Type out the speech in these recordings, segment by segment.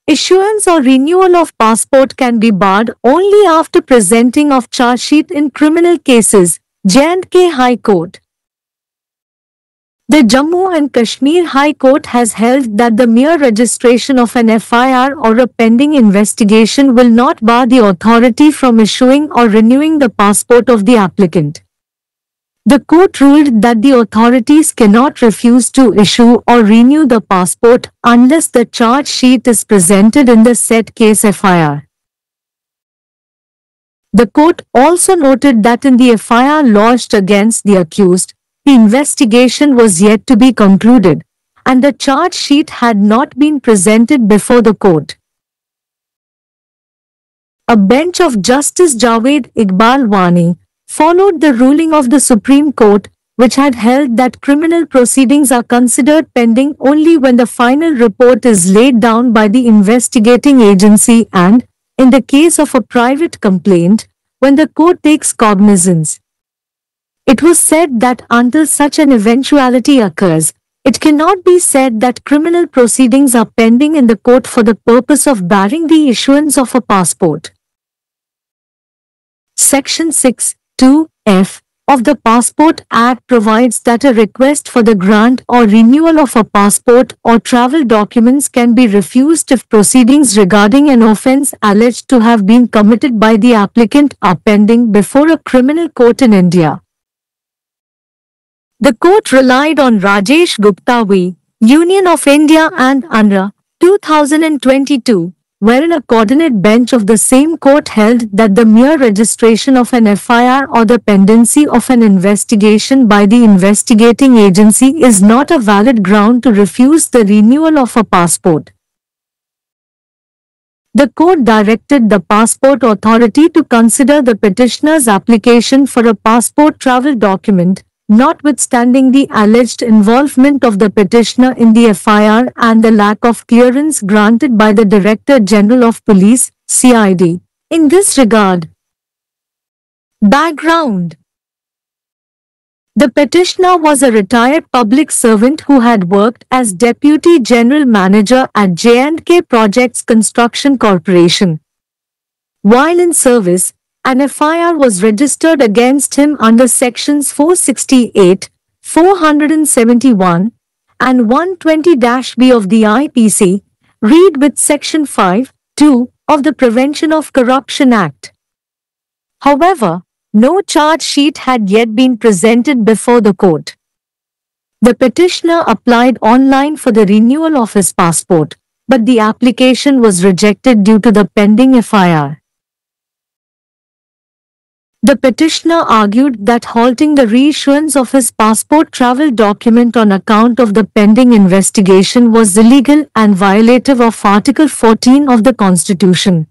Issuance or renewal of passport can be barred only after presenting of charge sheet in criminal cases. J&K High Court. The Jammu and Kashmir High Court has held that the mere registration of an FIR or a pending investigation will not bar the authority from issuing or renewing the passport of the applicant. The court ruled that the authorities cannot refuse to issue or renew the passport unless the charge sheet is presented in the said case FIR. The court also noted that in the FIR lodged against the accused, the investigation was yet to be concluded, and the charge sheet had not been presented before the court. A bench of Justice Javed Iqbal Wani followed the ruling of the Supreme Court, which had held that criminal proceedings are considered pending only when the final report is laid down by the investigating agency and, in the case of a private complaint, when the court takes cognizance. It was said that until such an eventuality occurs, it cannot be said that criminal proceedings are pending in the court for the purpose of barring the issuance of a passport. Section 6(2)(f) of the Passport Act provides that a request for the grant or renewal of a passport or travel documents can be refused if proceedings regarding an offence alleged to have been committed by the applicant are pending before a criminal court in India. The court relied on Rajesh Gupta v. Union of India and ANRA, 2022, wherein a coordinate bench of the same court held that the mere registration of an FIR or the pendency of an investigation by the investigating agency is not a valid ground to refuse the renewal of a passport. The court directed the Passport Authority to consider the petitioner's application for a passport travel document, notwithstanding the alleged involvement of the petitioner in the FIR and the lack of clearance granted by the Director General of Police, CID, in this regard. Background: the petitioner was a retired public servant who had worked as Deputy General Manager at J&K Projects Construction Corporation. While in service, an FIR was registered against him under Sections 468, 471, and 120-B of the IPC, read with Section 5(2) of the Prevention of Corruption Act. However, no charge sheet had yet been presented before the court. The petitioner applied online for the renewal of his passport, but the application was rejected due to the pending FIR. The petitioner argued that halting the reissuance of his passport travel document on account of the pending investigation was illegal and violative of Article 14 of the Constitution.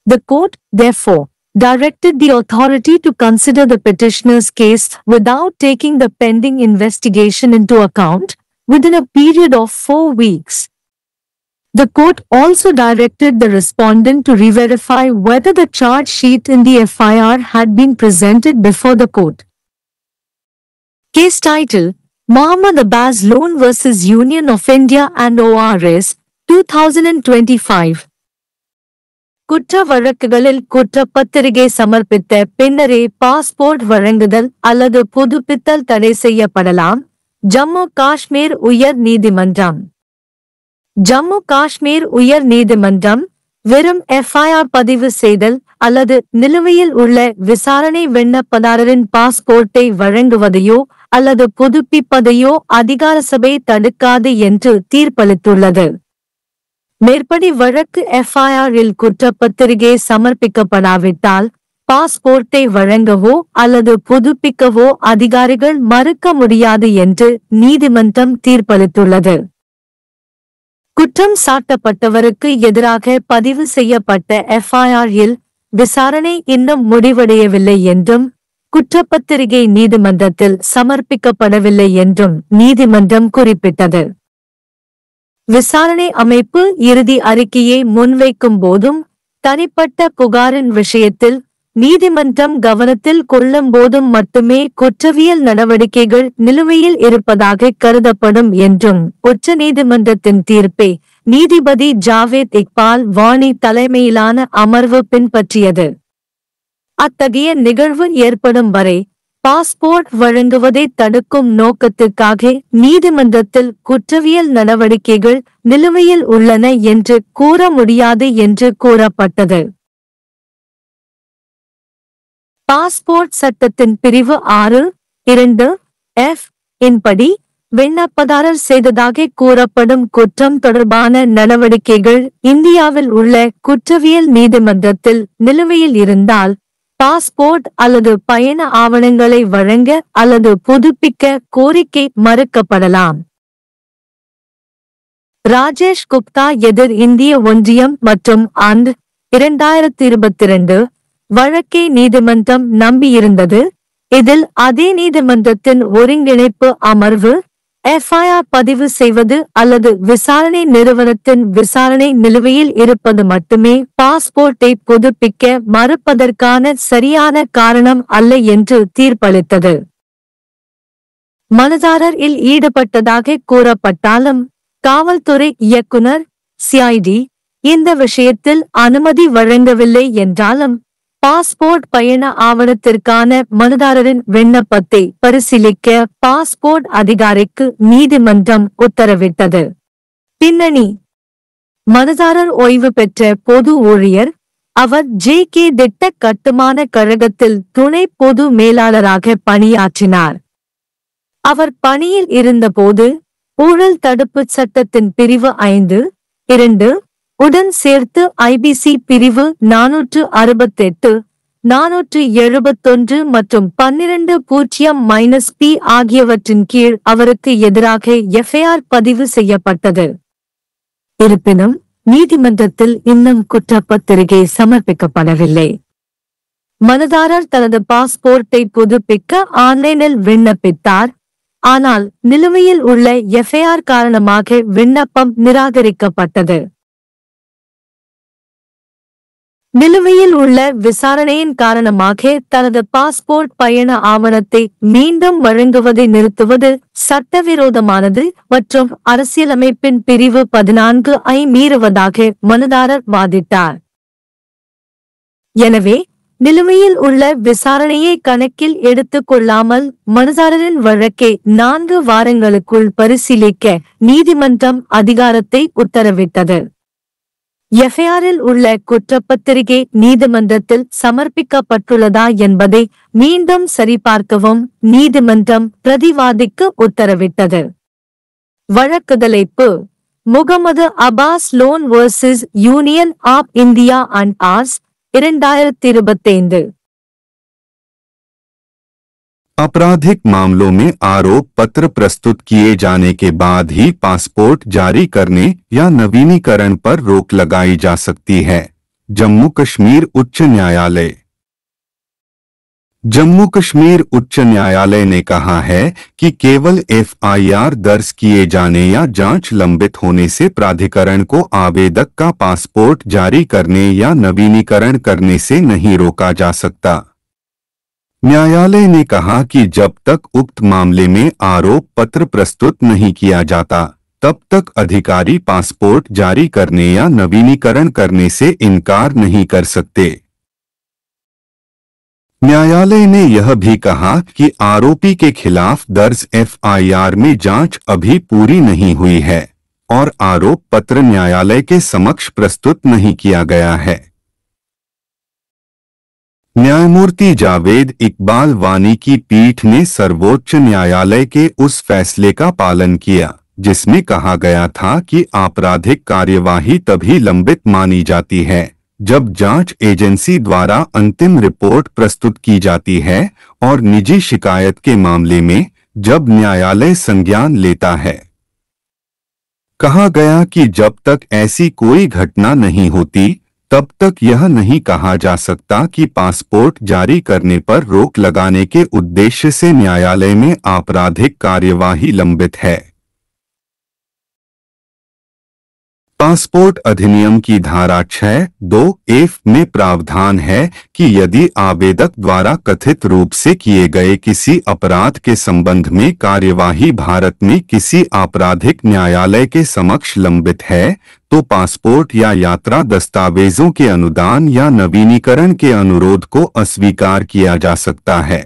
The court, therefore, directed the authority to consider the petitioner's case without taking the pending investigation into account, within a period of 4 weeks. The court also directed the respondent to re-verify whether the charge sheet in the FIR had been presented before the court. Case title: Mohammed Abbas Loan vs. Union of India and ORS, 2025. குற்ற வழக்குகளில் குற்றப்பத்திரிகை சமர்ப்பித்த பின்னரே passport வழங்குதல் அல்லது புதுப்பித்தல் தடை செய்யப்படலாம். ஜம்மு காஷ்மீர் உயர் நீதிமன்றம். ஜம்மு காஷ்மீர் உயர் நீதிமன்றம் வெறும் FIR பதிவு செய்தல் அல்லது நிலுவையில் உள்ள விசாரணை விண்ணப்பதாரரின் பாஸ்போர்ட்டை வழங்குவதையோ அல்லது புதுப்பிப்பதையோ அதிகார சபை தடுக்காது என்று தீர்ப்பளித்துள்ளது. மேற்படி வழக்கு FIR-இல் குற்றப்பத்திரிகை சமர்ப்பிக்கப்படாவிட்டால் பாஸ்போர்ட்டை வழங்கவோ அல்லது புதுப்பிக்கவோ அதிகாரிகள் மறுக்க முடியாது என்று நீதிமன்றம் தீர்ப்பளித்துள்ளது. குற்றம் சாட்டப்பட்டவருக்கு எதிராக பதிவு செய்யப்பட்ட FIR-இல் விசாரணை இன்னும் முடிவடையவில்லை என்றும், குற்றப்பத்திரிகை நீதிமன்றத்தில் சமர்ப்பிக்கப்படவில்லை என்றும் நீதிமன்றம் குறிப்பிட்டது. விசாரணை அமைப்பு இறுதி அறிக்கையை முன்வைக்கும் போதும், தனிப்பட்ட புகாரின் விஷயத்தில் நீதிமன்றம் கவனத்தில் கொள்ளும் போதும் மட்டுமே குற்றவியல் நடவடிக்கைகள் நிலுவையில் இருப்பதாக கருதப்படும் என்றும் உச்ச நீதிமன்றத்தின் தீர்ப்பை நீதிபதி ஜாவேத் இக்பால் வாணி தலைமையிலான அமர்வு பின்பற்றியது. அத்தகைய நிகழ்வு ஏற்படும் வரை பாஸ்போர்ட் வழங்குவதை தடுக்கும் நோக்கத்திற்காக நீதிமன்றத்தில் குற்றவியல் நடவடிக்கைகள் நிலுவையில் உள்ளன என்று கூற முடியாது என்று கூறப்பட்டது. பாஸ்போர்ட் சட்டத்தின் பிரிவு 6(2)(f) இன்படி விண்ணப்பதாரர் செய்ததாக கூறப்படும் குற்றம் தொடர்பான நடவடிக்கைகள் இந்தியாவில் உள்ள குற்றவியல் நீதிமன்றத்தில் நிலுவையில் இருந்தால் பாஸ்போர்ட் அல்லது பயண ஆவணங்களை வழங்க அல்லது புதுப்பிக்க கோரிக்கை மறுக்கப்படலாம். ராஜேஷ் குப்தா எதிர் இந்திய ஒன்றியம் மற்றும் ஆண்டு 2022 வழக்கை நீதிமன்றம் நம்பியிருந்தது. இதில் அதே நீதிமன்றத்தின் ஒருங்கிணைப்பு அமர்வு எஃப்ஐஆர் பதிவு செய்வது அல்லது விசாரணை நிறுவனத்தின் விசாரணை நிலுவையில் இருப்பது மட்டுமே பாஸ்போர்ட்டை புதுப்பிக்க மறுப்பதற்கான சரியான காரணம் அல்ல என்று தீர்ப்பளித்தது. மனுதாரர் இல் ஈடுபட்டதாக கூறப்பட்டாலும் காவல்துறை இயக்குனர் சிஐடி இந்த விஷயத்தில் அனுமதி வழங்கவில்லை என்றாலும் பாஸ்போர்ட் பயண ஆவணத்திற்கான மனுதாரரின் விண்ணப்பத்தை பரிசீலிக்க பாஸ்போர்ட் அதிகாரிக்கு நீதிமன்றம் உத்தரவிட்டது. பின்னணி: மனுதாரர் ஓய்வு பெற்ற பொது ஊழியர். அவர் ஜே.கே. திட்ட கட்டுமான கழகத்தில் துணை பொது மேலாளராக பணியாற்றினார். அவர் பணியில் இருந்தபோது ஊழல் தடுப்புச் சட்டத்தின் பிரிவு 5(2) உடன் சேர்த்து ஐபிசி பிரிவு 468, 471 மற்றும் 12(0)(p) ஆகியவற்றின் கீழ் அவருக்கு எதிராக எஃப்ஐஆர் பதிவு செய்யப்பட்டது. இருப்பினும் நீதிமன்றத்தில் இன்னும் குற்றப்பத்திரிகை சமர்ப்பிக்கப்படவில்லை. மனுதாரர் தனது பாஸ்போர்ட்டை புதுப்பிக்க ஆன்லைனில் விண்ணப்பித்தார். ஆனால் நிலுவையில் உள்ள எஃப்ஐஆர் காரணமாக விண்ணப்பம் நிராகரிக்கப்பட்டது. நிலுவையில் உள்ள விசாரணையின் காரணமாக தனது பாஸ்போர்ட் பயண ஆவணத்தை மீண்டும் வழங்குவதை நிறுத்துவது சட்டவிரோதமானது மற்றும் அரசியலமைப்பின் பிரிவு 14ஐ மீறுவதாக மனுதாரர் வாதிட்டார். எனவே நிலுவையில் உள்ள விசாரணையை கணக்கில் எடுத்துக் கொள்ளாமல் மனுதாரரின் வழக்கை 4 வாரங்களுக்குள் பரிசீலிக்க நீதிமன்றம் அதிகாரத்தை உத்தரவிட்டது. எஃப்ஐஆரில் உள்ள குற்றப்பத்திரிகை நீதிமன்றத்தில் சமர்ப்பிக்கப்பட்டுள்ளதா என்பதை மீண்டும் சரிபார்க்கவும் நீதிமன்றம் பிரதிவாதிக்கு உத்தரவிட்டது. வழக்குதலைப்பு: Mohammed Abbas Lone versus union of India and ors 2025. आपराधिक मामलों में आरोप पत्र प्रस्तुत किए जाने के बाद ही पासपोर्ट जारी करने या नवीनीकरण पर रोक लगाई जा सकती है। जम्मू कश्मीर उच्च न्यायालय। जम्मू कश्मीर उच्च न्यायालय ने कहा है कि केवल एफआईआर दर्ज किए जाने या जांच लंबित होने से प्राधिकरण को आवेदक का पासपोर्ट जारी करने या नवीनीकरण करने से नहीं रोका जा सकता। न्यायालय ने कहा कि जब तक उक्त मामले में आरोप पत्र प्रस्तुत नहीं किया जाता, तब तक अधिकारी पासपोर्ट जारी करने या नवीनीकरण करने से इनकार नहीं कर सकते। न्यायालय ने यह भी कहा कि आरोपी के खिलाफ दर्ज एफआईआर में जांच अभी पूरी नहीं हुई है और आरोप पत्र न्यायालय के समक्ष प्रस्तुत नहीं किया गया है। न्यायमूर्ति जावेद इकबाल वानी की पीठ ने सर्वोच्च न्यायालय के उस फैसले का पालन किया जिसमें कहा गया था कि आपराधिक कार्यवाही तभी लंबित मानी जाती है जब जांच एजेंसी द्वारा अंतिम रिपोर्ट प्रस्तुत की जाती है और निजी शिकायत के मामले में जब न्यायालय संज्ञान लेता है। कहा गया कि जब तक ऐसी कोई घटना नहीं होती तब तक यह नहीं कहा जा सकता कि पासपोर्ट जारी करने पर रोक लगाने के उद्देश्य से न्यायालय में आपराधिक कार्यवाही लंबित है। पासपोर्ट अधिनियम की धारा 6(2)(f) में प्रावधान है कि यदि आवेदक द्वारा कथित रूप से किए गए किसी अपराध के संबंध में कार्यवाही भारत में किसी आपराधिक न्यायालय के समक्ष लंबित है, तो पासपोर्ट या यात्रा दस्तावेजों के अनुदान या नवीनीकरण के अनुरोध को अस्वीकार किया जा सकता है।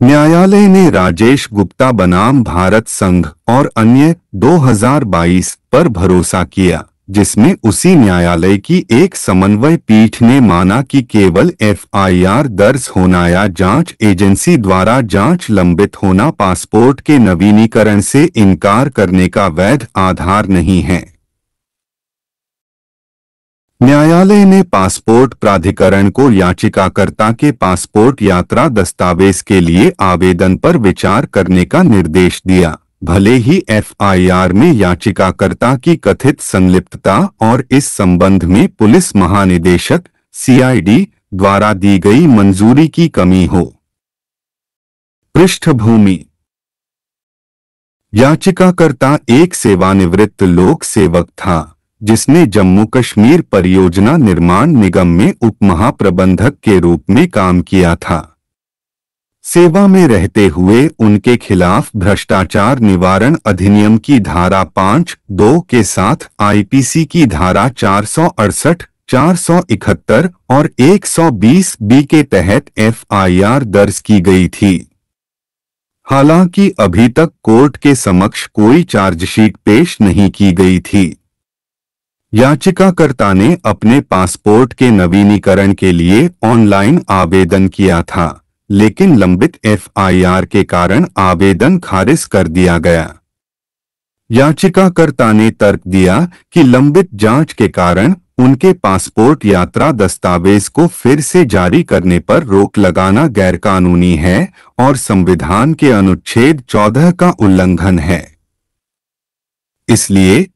न्यायालय ने राजेश गुप्ता बनाम भारत संघ और अन्य 2022 पर भरोसा किया, जिसमें उसी न्यायालय की एक समन्वय पीठ ने माना कि केवल एफआईआर दर्ज होना या जांच एजेंसी द्वारा जांच लंबित होना पासपोर्ट के नवीनीकरण से इनकार करने का वैध आधार नहीं है। न्यायालय ने पासपोर्ट प्राधिकरण को याचिकाकर्ता के पासपोर्ट यात्रा दस्तावेज के लिए आवेदन पर विचार करने का निर्देश दिया, भले ही एफआईआर में याचिकाकर्ता की कथित संलिप्तता और इस संबंध में पुलिस महानिदेशक सीआईडी द्वारा दी गई मंजूरी की कमी हो। पृष्ठभूमि: याचिकाकर्ता एक सेवानिवृत्त लोक सेवक था, जिसने जम्मू कश्मीर परियोजना निर्माण निगम में उपमहाप्रबंधक के रूप में काम किया था। सेवा में रहते हुए उनके खिलाफ भ्रष्टाचार निवारण अधिनियम की धारा 5(2) के साथ आईपीसी की धारा 468, 471 और 120(b) के तहत एफआईआर दर्ज की गई थी। हालांकि अभी तक कोर्ट के समक्ष कोई चार्जशीट पेश नहीं की गई थी। याचिकाकर्ता ने अपने पासपोर्ट के नवीनीकरण के लिए ऑनलाइन आवेदन किया था, लेकिन लंबित एफआईआर के कारण आवेदन खारिज कर दिया गया। याचिकाकर्ता ने तर्क दिया कि लंबित जांच के कारण उनके पासपोर्ट यात्रा दस्तावेज को फिर से जारी करने पर रोक लगाना गैरकानूनी है और संविधान के अनुच्छेद 14 का उल्लंघन है। इसलिए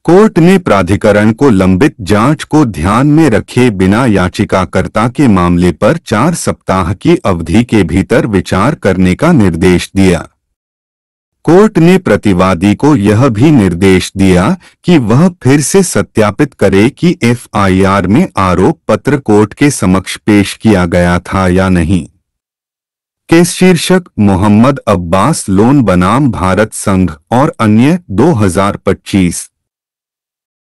कोर्ट ने प्राधिकरण को लंबित जांच को ध्यान में रखे बिना याचिकाकर्ता के मामले पर 4 सप्ताह की अवधि के भीतर विचार करने का निर्देश दिया। कोर्ट ने प्रतिवादी को यह भी निर्देश दिया कि वह फिर से सत्यापित करे कि एफआईआर में आरोप पत्र कोर्ट के समक्ष पेश किया गया था या नहीं। केस शीर्षक: मोहम्मद अब्बास लोन बनाम भारत संघ और अन्य 2025।